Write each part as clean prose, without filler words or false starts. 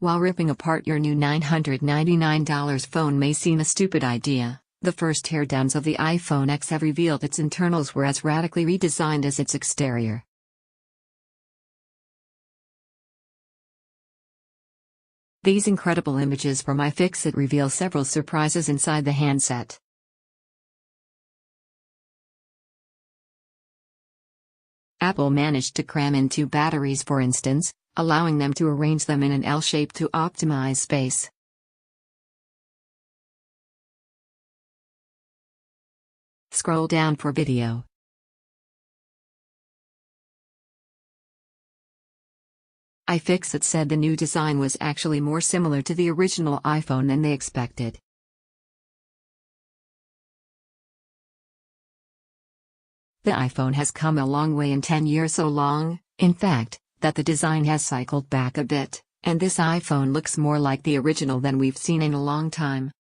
While ripping apart your new $999 phone may seem a stupid idea, the first teardowns of the iPhone X have revealed its internals were as radically redesigned as its exterior. These incredible images from iFixit reveal several surprises inside the handset. Apple managed to cram in 2 batteries, for instance, allowing them to arrange them in an L shape to optimize space. Scroll down for video. iFixit said the new design was actually more similar to the original iPhone than they expected. The iPhone has come a long way in 10 years, so long, in fact, that the design has cycled back a bit, and this iPhone looks more like the original than we've seen in a long time.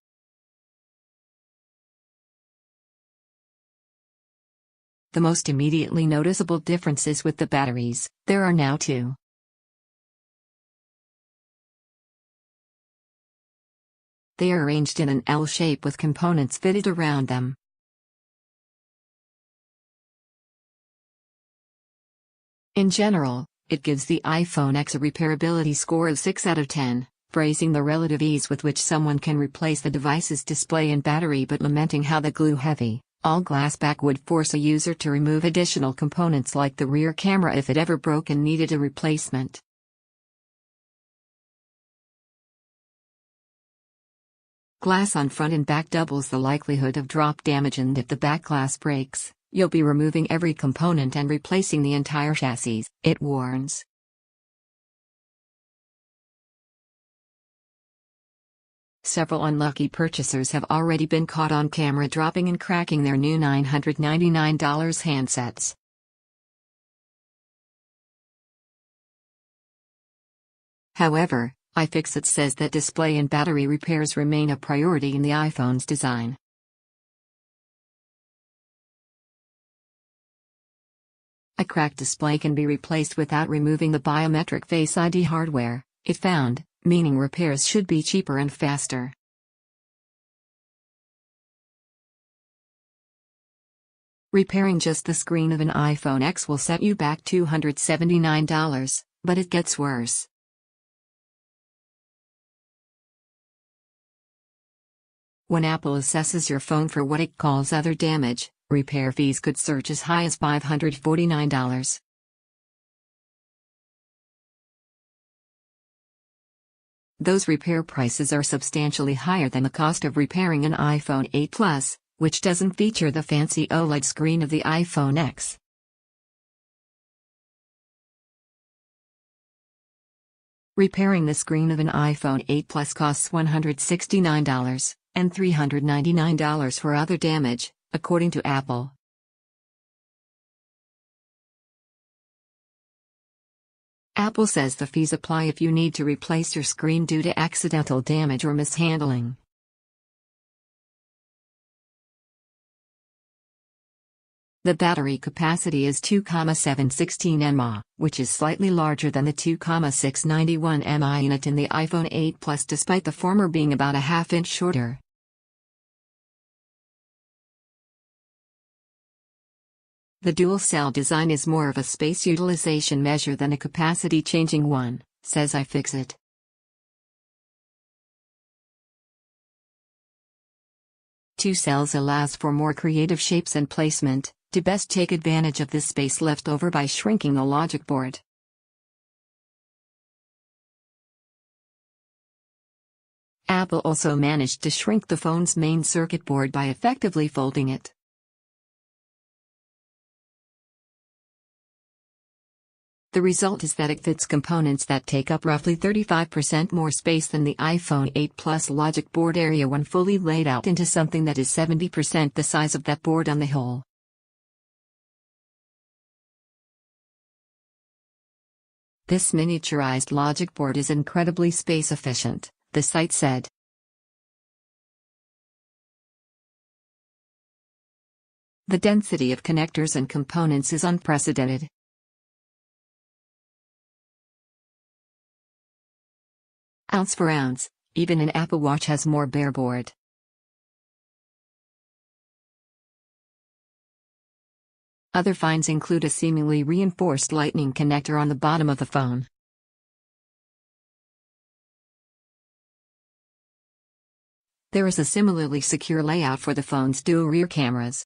The most immediately noticeable difference is with the batteries. There are now 2. They are arranged in an L shape with components fitted around them. In general, it gives the iPhone X a repairability score of 6 out of 10, praising the relative ease with which someone can replace the device's display and battery, but lamenting how the glue-heavy, all-glass back would force a user to remove additional components like the rear camera if it ever broke and needed a replacement. Glass on front and back doubles the likelihood of drop damage, and if the back glass breaks, you'll be removing every component and replacing the entire chassis, it warns. Several unlucky purchasers have already been caught on camera dropping and cracking their new $999 handsets. However, iFixit says that display and battery repairs remain a priority in the iPhone's design. A cracked display can be replaced without removing the biometric Face ID hardware, it found, meaning repairs should be cheaper and faster. Repairing just the screen of an iPhone X will set you back $279, but it gets worse. When Apple assesses your phone for what it calls other damage, repair fees could surge as high as $549. Those repair prices are substantially higher than the cost of repairing an iPhone 8 Plus, which doesn't feature the fancy OLED screen of the iPhone X. Repairing the screen of an iPhone 8 Plus costs $169, and $399 for other damage, according to Apple. Apple says the fees apply if you need to replace your screen due to accidental damage or mishandling. The battery capacity is 2,716 mAh, which is slightly larger than the 2,691 mAh unit in the iPhone 8 Plus, despite the former being about a half-inch shorter. The dual-cell design is more of a space utilization measure than a capacity-changing one, says iFixit. Two cells allows for more creative shapes and placement, to best take advantage of this space left over by shrinking the logic board. Apple also managed to shrink the phone's main circuit board by effectively folding it. The result is that it fits components that take up roughly 35% more space than the iPhone 8 Plus logic board area when fully laid out into something that is 70% the size of that board on the whole. This miniaturized logic board is incredibly space efficient, the site said. The density of connectors and components is unprecedented. Ounce for ounce, even an Apple Watch has more bareboard. Other finds include a seemingly reinforced lightning connector on the bottom of the phone. There is a similarly secure layout for the phone's dual rear cameras.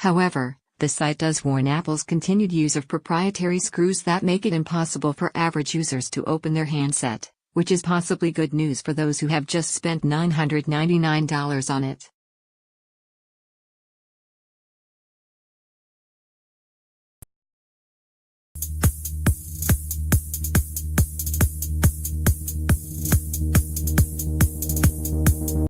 However, the site does warn Apple's continued use of proprietary screws that make it impossible for average users to open their handset, which is possibly good news for those who have just spent $999 on it.